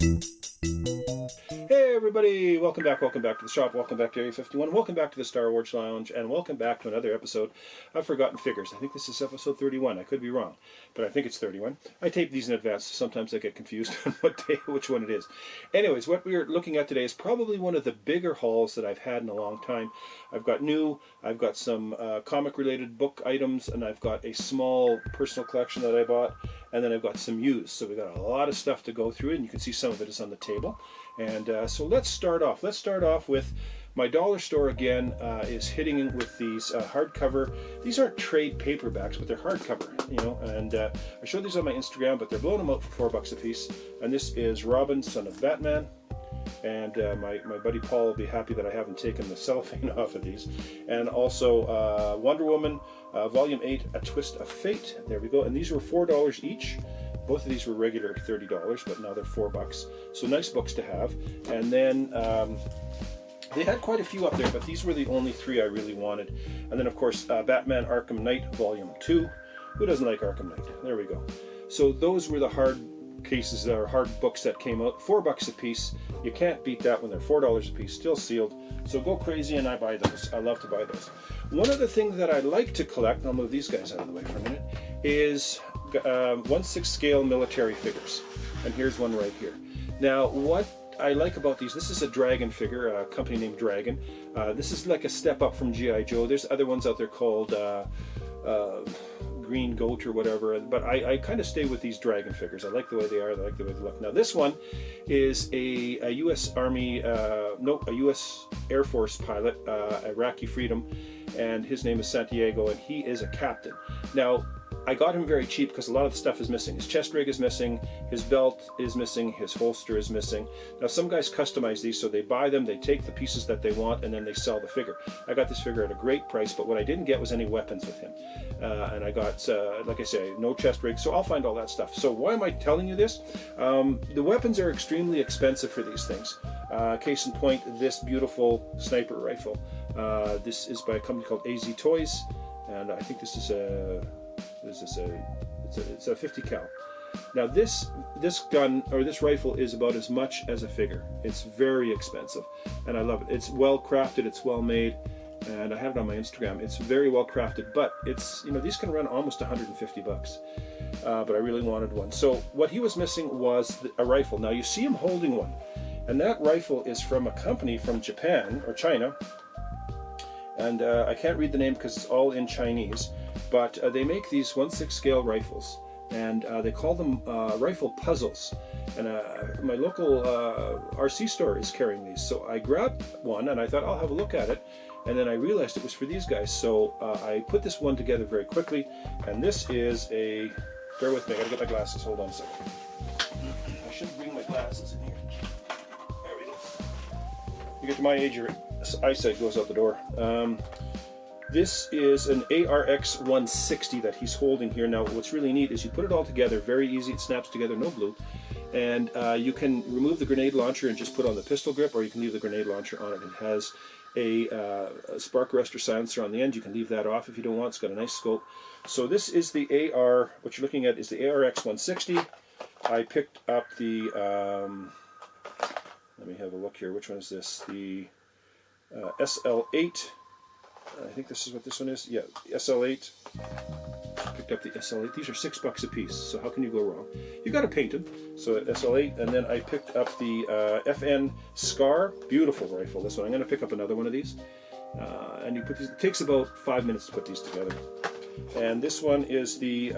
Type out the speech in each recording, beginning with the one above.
Hey everybody, welcome back to the shop, welcome back to Area 51, welcome back to the Star Wars Lounge, and welcome back to another episode of Forgotten Figures. I think this is episode 31, I could be wrong, but I think it's 31. I tape these in advance, so sometimes I get confused on what day, which one it is. Anyways, what we're looking at today is probably one of the bigger hauls that I've had in a long time. I've got some comic-related book items, and I've got a small personal collection that I bought, and then I've got some used. So we've got a lot of stuff to go through, and you can see some of it is on the table. And so let's start off. Let's start off with my dollar store again is hitting with these hardcover. These aren't trade paperbacks, but they're hardcover, you know. And I showed these on my Instagram, but they're blowing them out for $4 a piece. And this is Robin, Son of Batman. And my buddy Paul will be happy that I haven't taken the cellophane off of these. And also Wonder Woman, Volume 8, A Twist of Fate. There we go. And these were $4 each. Both of these were regular $30, but now they're $4. So nice books to have. And then they had quite a few up there, but these were the only three I really wanted. And then, of course, Batman Arkham Knight Volume 2. Who doesn't like Arkham Knight? There we go. So those were the hard cases, or hard books that came out. $4 a piece. You can't beat that when they're $4 a piece, still sealed. So go crazy and I buy those. I love to buy those. One of the things that I like to collect, and I'll move these guys out of the way for a minute, is 1/6 scale military figures. And here's one right here. Now, what I like about these, this is a Dragon figure, a company named Dragon. This is like a step up from G.I. Joe. There's other ones out there called Green Goat or whatever, but I kind of stay with these Dragon figures. I like the way they are, I like the way they look. Now this one is a U.S. Army, a U.S. Air Force pilot, Iraqi Freedom, and his name is Santiago, and he is a captain. Now, I got him very cheap because a lot of the stuff is missing. His chest rig is missing, his belt is missing, his holster is missing. Now some guys customize these, so they buy them, they take the pieces that they want, and then they sell the figure. I got this figure at a great price, but what I didn't get was any weapons with him. And I got, like I say, no chest rig, so I'll find all that stuff. So why am I telling you this? The weapons are extremely expensive for these things. Case in point, this beautiful sniper rifle. This is by a company called AZ Toys, and I think this is a... It's a 50 cal. Now this gun, or this rifle, is about as much as a figure. It's very expensive, and I love it. It's well crafted, it's well made, and I have it on my Instagram. It's very well crafted, but it's, you know, these can run almost $150. But I really wanted one. So what he was missing was a rifle. Now you see him holding one, and that rifle is from a company from Japan or China, and I can't read the name because it's all in Chinese. But they make these 1/6 scale rifles, and they call them rifle puzzles. And my local RC store is carrying these. So I grabbed one and I thought I'll have a look at it. And then I realized it was for these guys. So I put this one together very quickly. And this is a, bear with me, I gotta get my glasses, hold on a second. I should bring my glasses in here. There we go. You get to my age, your eyesight goes out the door. This is an ARX 160 that he's holding here. Now what's really neat is you put it all together, very easy, it snaps together, no glue. And you can remove the grenade launcher and just put on the pistol grip, or you can leave the grenade launcher on it. It has a spark arrestor silencer on the end. You can leave that off if you don't want. It's got a nice scope. So this is the what you're looking at is the ARX 160. I picked up the, let me have a look here, which one is this? The SL8. I think this is what this one is. Yeah, SL8. Picked up the SL8. These are $6 a piece, so how can you go wrong? You got to paint them. So SL8, and then I picked up the FN Scar. Beautiful rifle. This one. I'm going to pick up another one of these. And you put these. It takes about 5 minutes to put these together. And this one is the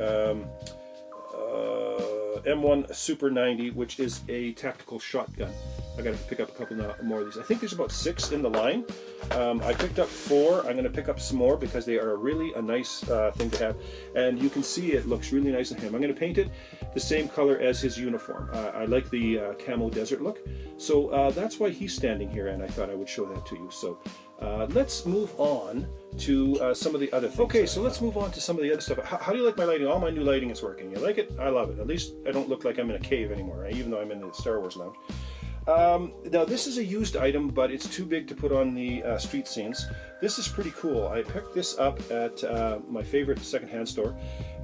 M1 Super 90, which is a tactical shotgun. I got to pick up a couple more of these. I think there's about 6 in the line. I picked up 4. I'm going to pick up some more because they are really a nice thing to have. And you can see it looks really nice on him. I'm going to paint it the same color as his uniform. I like the camo desert look. So that's why he's standing here, and I thought I would show that to you. So let's move on to some of the other things. Okay, so let's move on to some of the other stuff. How do you like my lighting? All my new lighting is working. You like it? I love it. At least I don't look like I'm in a cave anymore, right? Even though I'm in the Star Wars Lounge. Now this is a used item, but it's too big to put on the street scenes. This is pretty cool. I picked this up at my favorite secondhand store,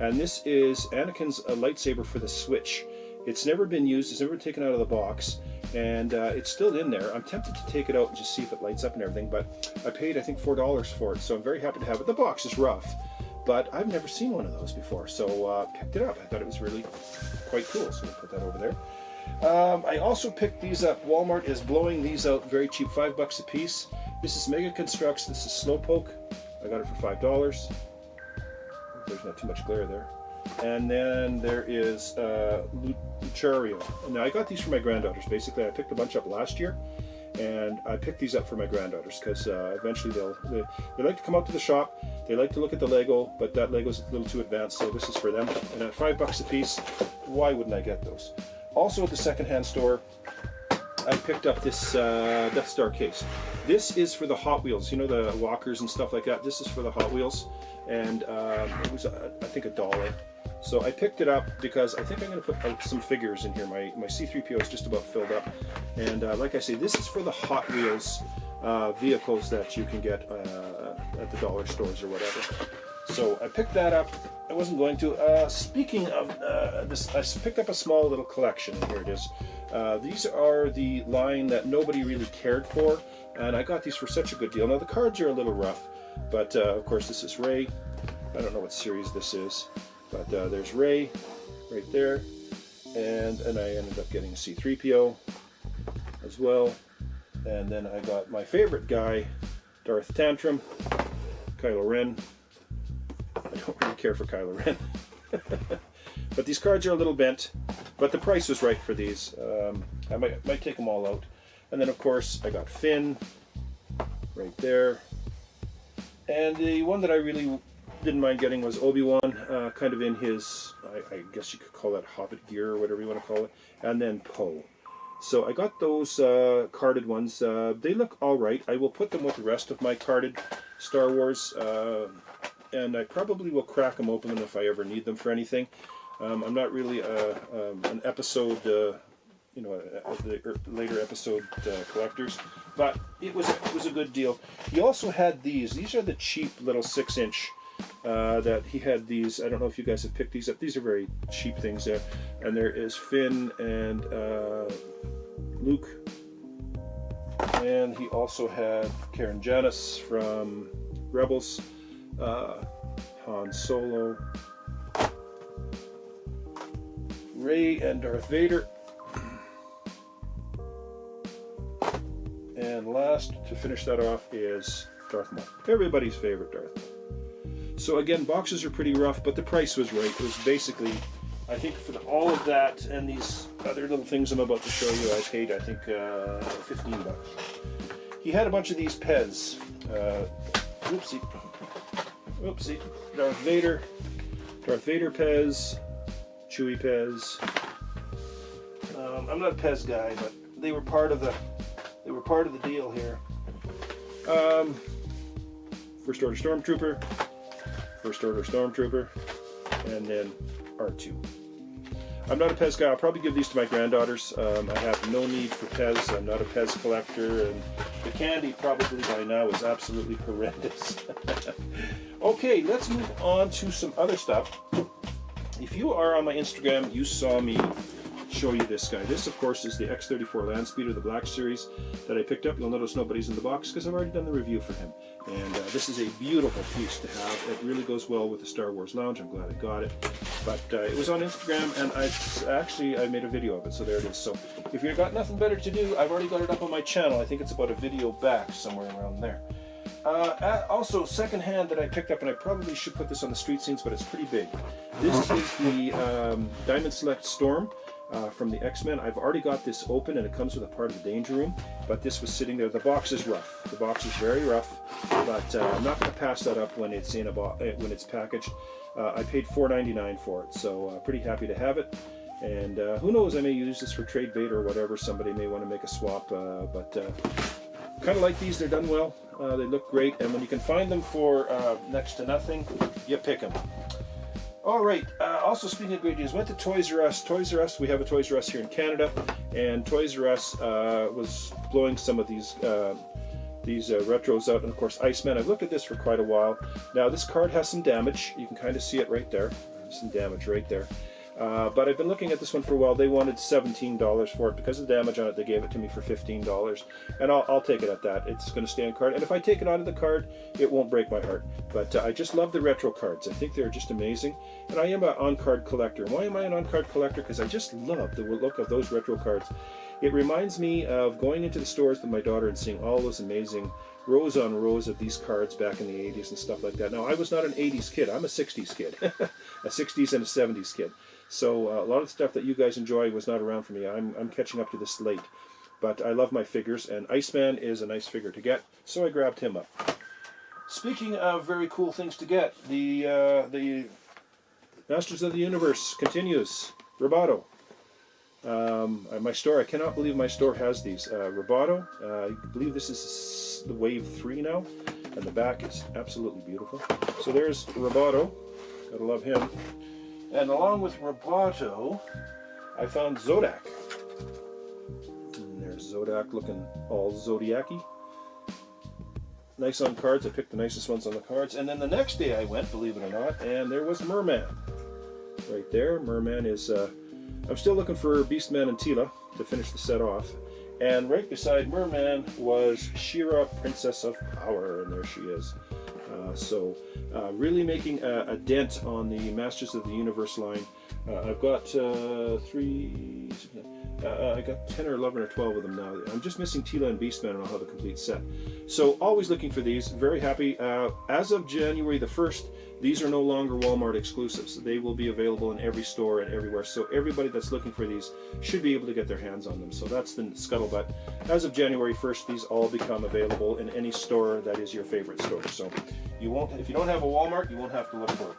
and this is Anakin's lightsaber for the Switch. It's never been used. It's never been taken out of the box, and it's still in there. I'm tempted to take it out and just see if it lights up and everything, but I paid, I think, $4 for it, so I'm very happy to have it. The box is rough, but I've never seen one of those before, so picked it up. I thought it was really quite cool, so we'll put that over there. I also picked these up. Walmart is blowing these out very cheap, $5 a piece. This is Mega Constructs. This is Slowpoke. I got it for $5. There's not too much glare there. And then there is Lucario. Now I got these for my granddaughters. Basically, I picked a bunch up last year, and I picked these up for my granddaughters because eventually they like to come out to the shop. They like to look at the Lego, but that Lego's a little too advanced, so this is for them. And at $5 a piece, why wouldn't I get those? Also at the secondhand store, I picked up this Death Star case. This is for the Hot Wheels, you know, the walkers and stuff like that. This is for the Hot Wheels, and it was, I think, $1. So I picked it up because I think I'm going to put some figures in here. My C-3PO is just about filled up, and like I say, this is for the Hot Wheels vehicles that you can get at the dollar stores or whatever. So I picked that up. I wasn't going to. Speaking of this, I picked up a small little collection. Here it is. These are the line that nobody really cared for, and I got these for such a good deal. Now the cards are a little rough, but of course this is Rey. I don't know what series this is, but there's Rey right there, and I ended up getting a C-3PO as well, and then I got my favorite guy, Darth Tantrum, Kylo Ren. I don't really care for Kylo Ren. But these cards are a little bent, but the price was right for these. I might take them all out. And then of course I got Finn right there. And the one that I really didn't mind getting was Obi-Wan, kind of in his, I guess you could call that Hobbit gear or whatever you want to call it. And then Poe. So I got those carded ones. They look all right. I will put them with the rest of my carded Star Wars, and I probably will crack them open if I ever need them for anything. I'm not really an episode, the later episode collectors, but it was a good deal. He also had these. These are the cheap little 6-inch. That he had these. I don't know if you guys have picked these up. These are very cheap things there. And there is Finn and Luke. And he also had Karen Janus from Rebels, Han Solo, Rey and Darth Vader. And last, to finish that off, is Darth Maul. Everybody's favorite Darth Maul. So again, boxes are pretty rough, but the price was right. It was basically, I think for all of that and these other little things I'm about to show you, I paid, I think, $15. He had a bunch of these Pez. Oopsie. Darth Vader Pez, Chewie Pez. I'm not a Pez guy, but they were part of the deal here. First Order Stormtrooper, and then R2. I'm not a Pez guy. I'll probably give these to my granddaughters. I have no need for Pez. I'm not a Pez collector, and the candy probably by now is absolutely horrendous. Okay, let's move on to some other stuff. If you are on my Instagram, you saw me show you this guy. This, of course, is the X-34 Landspeeder, the Black Series that I picked up. You'll notice nobody's in the box because I've already done the review for him. And this is a beautiful piece to have. It really goes well with the Star Wars Lounge. I'm glad I got it. But it was on Instagram, and I made a video of it, so there it is. So if you've got nothing better to do, I've already got it up on my channel. I think it's about a video back, somewhere around there. Also, secondhand that I picked up, and I probably should put this on the street scenes, but it's pretty big. This is the Diamond Select Storm. From the X-Men. I've already got this open, and it comes with a part of the Danger Room, but this was sitting there. The box is rough. The box is very rough, but I'm not going to pass that up when it's in when it's packaged. I paid $4.99 for it, so pretty happy to have it. And who knows, I may use this for trade bait or whatever. Somebody may want to make a swap, but kind of like these. They're done well. They look great, and when you can find them for next to nothing, you pick them. All right, also speaking of great deals, went to Toys R Us. Toys R Us, we have a Toys R Us here in Canada, and Toys R Us was blowing some of these retros out, and of course Iceman. I've looked at this for quite a while. Now this card has some damage. You can kind of see it right there. There's some damage right there. But I've been looking at this one for a while. They wanted $17 for it. Because of the damage on it, they gave it to me for $15. And I'll take it at that. It's going to stay on card. And if I take it out of the card, it won't break my heart. But I just love the retro cards. I think they're just amazing. And I am an on-card collector. Why am I an on-card collector? Because I just love the look of those retro cards. It reminds me of going into the stores with my daughter and seeing all those amazing rows on rows of these cards back in the 80s and stuff like that. Now, I was not an 80s kid. I'm a 60s kid. A 60s and a 70s kid. So a lot of the stuff that you guys enjoy was not around for me. I'm catching up to this late. But I love my figures, and Iceman is a nice figure to get, so I grabbed him up. Speaking of very cool things to get, the Masters of the Universe continues. Roboto. My store, I cannot believe my store has these. Roboto, I believe this is the Wave 3 now, and the back is absolutely beautiful. So there's Roboto, gotta love him. And along with Roboto, I found Zodak. And there's Zodak looking all Zodiac-y. Nice on cards, I picked the nicest ones on the cards. And then the next day I went, believe it or not, and there was Merman. Right there, Merman is... I'm still looking for Beastman and Teela to finish the set off. And right beside Merman was She-Ra, Princess of Power, and there she is. Really making a dent on the Masters of the Universe line. I've got I got 10 or 11 or 12 of them now. I'm just missing Teela and Beastman, and I'll have a complete set. So always looking for these. Very happy. As of January the 1st, these are no longer Walmart exclusives. They will be available in every store and everywhere. So everybody that's looking for these should be able to get their hands on them. So that's the scuttlebutt. As of January 1st, these all become available in any store that is your favorite store. So you won't, if you don't have a Walmart, you won't have to look for it.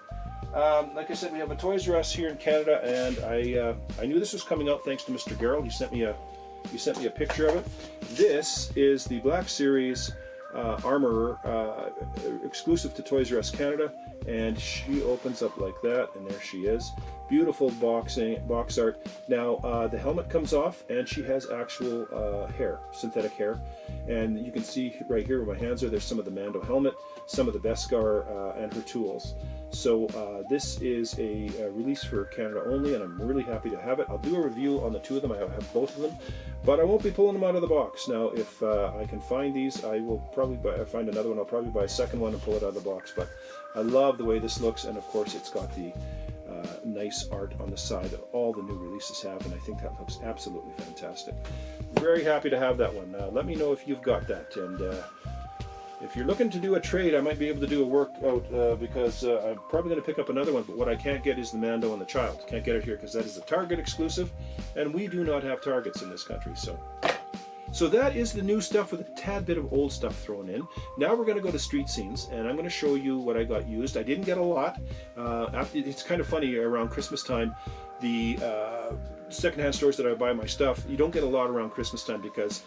Like I said, we have a Toys R Us here in Canada, and I knew this was coming out thanks to Mr. Garrell. He sent me a picture of it. This is the Black Series Armorer exclusive to Toys R Us Canada, and she opens up like that, and there she is. Beautiful box art. Now the helmet comes off, and she has actual hair, synthetic hair, and you can see right here where my hands are. There's some of the Mando helmet, some of the Beskar, and her tools. So this is a release for Canada only, and I'm really happy to have it. I'll do a review on the two of them. I have both of them, but I won't be pulling them out of the box. Now, if I can find these, I will probably find another one. I'll probably buy a second one and pull it out of the box. But I love the way this looks, and of course it's got the nice art on the side that all the new releases have, and I think that looks absolutely fantastic. Very happy to have that one. Now, let me know if you've got that, and if you're looking to do a trade, I might be able to do a workout because I'm probably going to pick up another one, but what I can't get is the Mando and the Child. Can't get it here because that is a Target exclusive, and we do not have Targets in this country. So that is the new stuff with a tad bit of old stuff thrown in. Now we're going to go to Street Scenes, and I'm going to show you what I got used. I didn't get a lot. It's kind of funny, around Christmas time, the secondhand stores that I buy my stuff, you don't get a lot around Christmas time because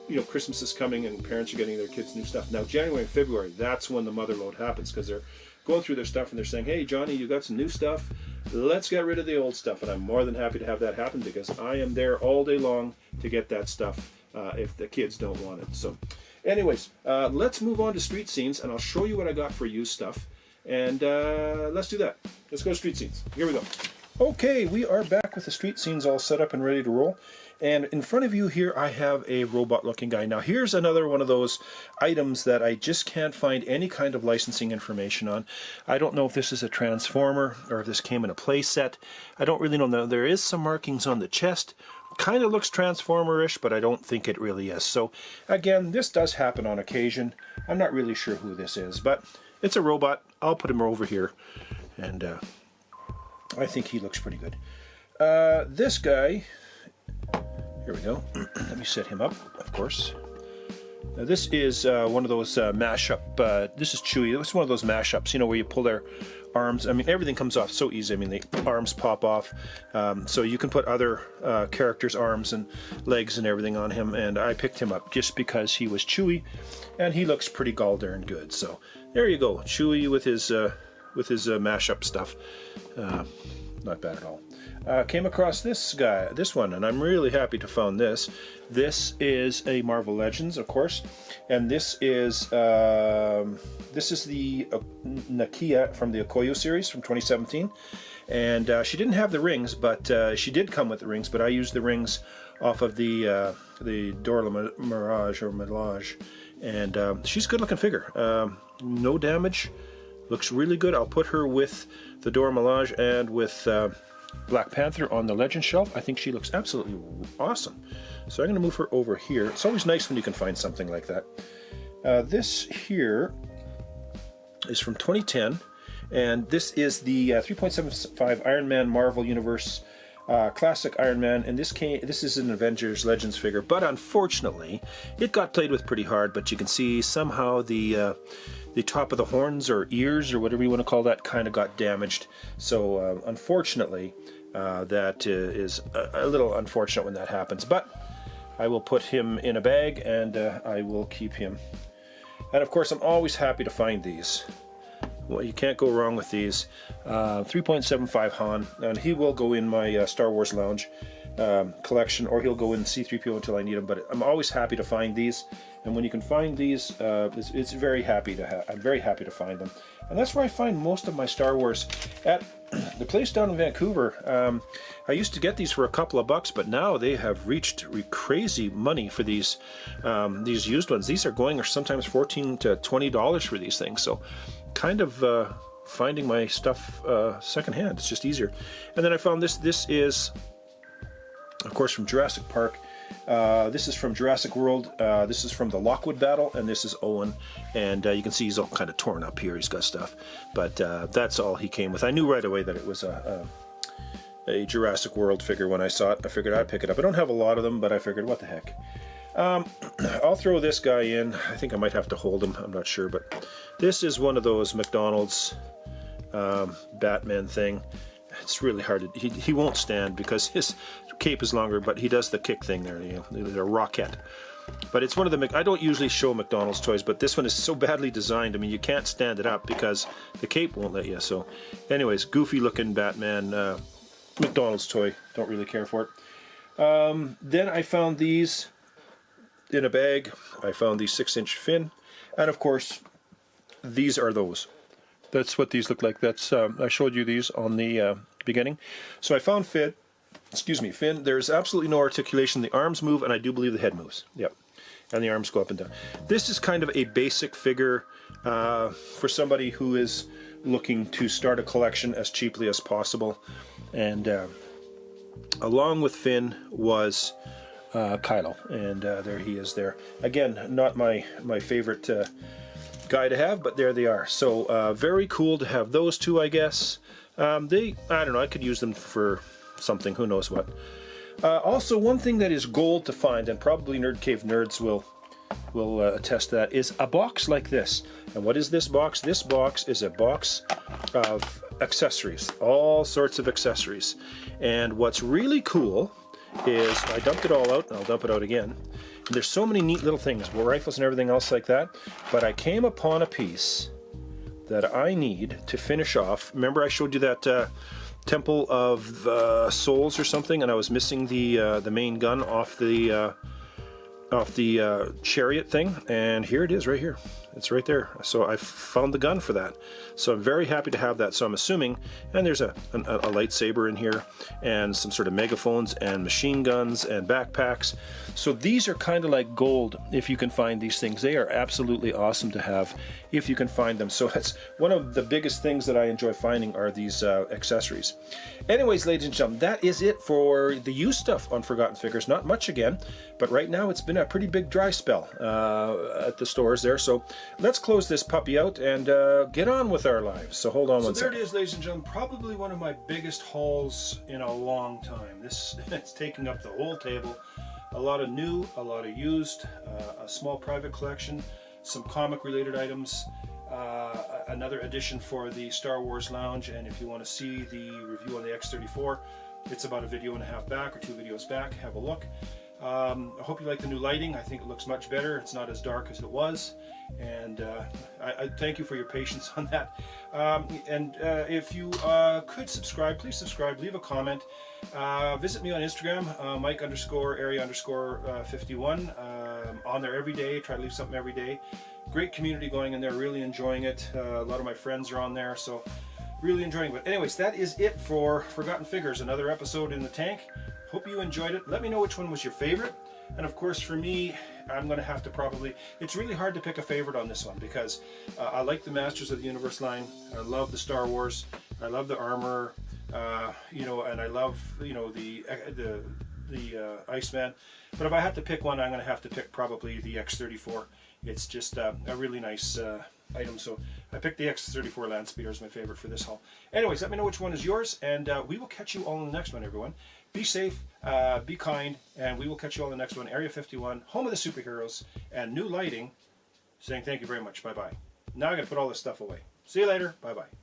you know, Christmas is coming and parents are getting their kids new stuff. Now, January and February, that's when the mother load happens because they're going through their stuff and they're saying, hey, Johnny, you got some new stuff. Let's get rid of the old stuff. And I'm more than happy to have that happen because I am there all day long to get that stuff if the kids don't want it. So anyways, let's move on to Street Scenes, and I'll show you what I got for used stuff. And let's do that. Let's go to Street Scenes. Here we go. Okay, we are back with the Street Scenes all set up and ready to roll. And in front of you here, I have a robot-looking guy. Now, here's another one of those items that I just can't find any kind of licensing information on. I don't know if this is a Transformer or if this came in a play set. I don't really know. Now, there is some markings on the chest. Kind of looks Transformer-ish, but I don't think it really is. So, again, this does happen on occasion. I'm not really sure who this is, but it's a robot. I'll put him over here, and I think he looks pretty good. This guy... Here we go. Let me set him up, of course. Now this is one of those mashup. This is Chewie. It's one of those mashups, you know, where you pull their arms. I mean, everything comes off so easy. I mean, the arms pop off. So you can put other characters' arms and legs and everything on him. And I picked him up just because he was Chewie, and he looks pretty gall darn good. So there you go, Chewie with his mashup stuff. Not bad at all. Came across this one, and I'm really happy to find this. This is a Marvel Legends, of course, and this is the Nakia from the Okoyo series from 2017, And she didn't have the rings, but she did come with the rings, but I used the rings off of the Dora Mirage or Mirage, and she's a good looking figure. No damage, looks really good. I'll put her with the Dora Milaje and with Black Panther on the Legend shelf. I think she looks absolutely awesome. So I'm going to move her over here. It's always nice when you can find something like that. This here is from 2010, and this is the 3.75 Iron Man Marvel Universe classic Iron Man, and this is an Avengers Legends figure, but unfortunately it got played with pretty hard. But you can see somehow the top of the horns or ears or whatever you want to call that kind of got damaged. So unfortunately that is a little unfortunate when that happens, but I will put him in a bag and I will keep him. And of course I'm always happy to find these. Well, you can't go wrong with these. 3.75 Han, and he will go in my Star Wars Lounge collection, or he'll go in C-3PO until I need him. But I'm always happy to find these, and when you can find these, it's very happy to have. I'm very happy to find them, and that's where I find most of my Star Wars. At the place down in Vancouver, I used to get these for a couple of bucks, but now they have reached crazy money for these used ones. These are going sometimes $14 to $20 for these things. So kind of finding my stuff secondhand. It's just easier. And then I found this. This is, of course, from Jurassic Park. This is from Jurassic World. This is from the Lockwood battle, and this is Owen. And you can see he's all kind of torn up here. He's got stuff, but that's all he came with. I knew right away that it was a Jurassic World figure when I saw it. I figured I'd pick it up. I don't have a lot of them, but I figured, what the heck. I'll throw this guy in. I think I might have to hold him. I'm not sure, but this is one of those McDonald's Batman thing. It's really hard to, he won't stand because his cape is longer, but he does the kick thing there, you know, the rocket. But it's one of the, I don't usually show McDonald's toys, but this one is so badly designed. I mean, you can't stand it up because the cape won't let you. So anyways, goofy looking Batman McDonald's toy. Don't really care for it. Then I found these in a bag. I found the 6-inch Finn, and of course these are those. That's what these look like. That's I showed you these on the beginning. So I found Finn. There's absolutely no articulation. The arms move, and I do believe the head moves. Yep, and the arms go up and down. This is kind of a basic figure for somebody who is looking to start a collection as cheaply as possible. And along with Finn was Kylo, and there he is there. Again, not my favorite guy to have, but there they are. So very cool to have those two, I guess. I don't know, I could use them for something, who knows what. Also, one thing that is gold to find, and probably Nerd Cave nerds will attest to that, is a box like this. And what is this box? This box is a box of accessories, all sorts of accessories. And what's really cool is I dumped it all out, and I'll dump it out again. And there's so many neat little things, war rifles and everything else like that. But I came upon a piece that I need to finish off. Remember I showed you that Temple of Souls or something, and I was missing the main gun off the chariot thing, and here it is right here. It's right there. So I found the gun for that. So I'm very happy to have that. So I'm assuming, and there's a lightsaber in here, and some sort of megaphones, and machine guns, and backpacks. So these are kind of like gold if you can find these things. They are absolutely awesome to have if you can find them. So it's one of the biggest things that I enjoy finding are these accessories. Anyways, ladies and gentlemen, that is it for the used stuff on Forgotten Figures. Not much again, but right now it's been a pretty big dry spell at the stores there. So let's close this puppy out and get on with our lives. So hold on one second. So there it is, ladies and gentlemen, probably one of my biggest hauls in a long time. It's taking up the whole table. A lot of new, a lot of used, a small private collection, some comic related items, another edition for the Star Wars Lounge, and if you want to see the review on the X-34, it's about a video and a half back or 2 videos back. Have a look. I hope you like the new lighting. I think it looks much better. It's not as dark as it was, and I thank you for your patience on that. If you could subscribe, please subscribe, leave a comment. Visit me on Instagram, Mike_area_51. On there every day, try to leave something every day. Great community going in there, really enjoying it. A lot of my friends are on there, so really enjoying it. Anyways, that is it for Forgotten Figures, another episode in the tank. Hope you enjoyed it. Let me know which one was your favorite. And of course, for me, I'm going to have to probably, it's really hard to pick a favorite on this one because I like the Masters of the Universe line. I love the Star Wars. I love the armor, you know, and I love, you know, the Iceman. But if I had to pick one, I'm going to have to pick probably the X-34. It's just a really nice item. So I picked the X-34 Landspeeder as my favorite for this haul. Anyways, let me know which one is yours, and we will catch you all in the next one, everyone. Be safe, be kind, and we will catch you all in the next one. Area 51, home of the superheroes, and New Lighting, saying thank you very much. Bye-bye. Now I got to put all this stuff away. See you later. Bye-bye.